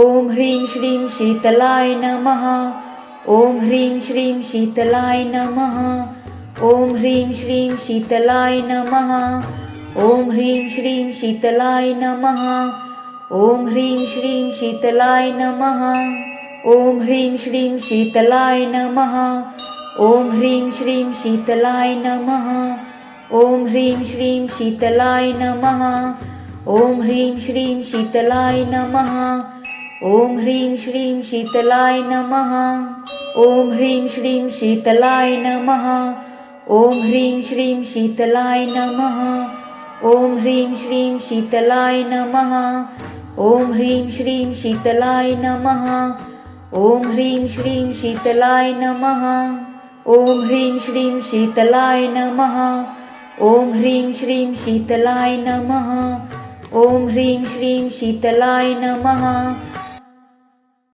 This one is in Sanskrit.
ॐ ह्रीं श्रीं शीतलाय नमः ॐ ह्रीं श्रीं शीतलाय नमः ॐ ह्रीं श्रीं शीतलाय नमः ॐ ह्रीं श्रीं शीतलाय नमः ॐ ह्रीं श्रीं शीतलाय नमः ॐ ह्रीं श्रीं शीतलाय नमः ॐ ह्रीं श्रीं शीतलाय नमः ॐ ह्रीं श्रीं शीतलाय नमः ॐ ह्रीं श्रीं शीतलाय नमः ॐ ह्रीं श्रीं शीतलाय नमः ॐ ह्रीं श्रीं शीतलाय नमः ॐ ह्रीं श्रीं शीतलाय नमः ॐ ह्रीं श्रीं शीतलाय नमः ॐ ह्रीं श्रीं शीतलाय नमः ॐ ह्रीं श्रीं शीतलाय नमः ॐ ह्रीं श्रीं शीतलाय नमः ॐ ह्रीं श्रीं शीतलाय नमः ॐ ह्रीं श्रीं शीतलाय नमः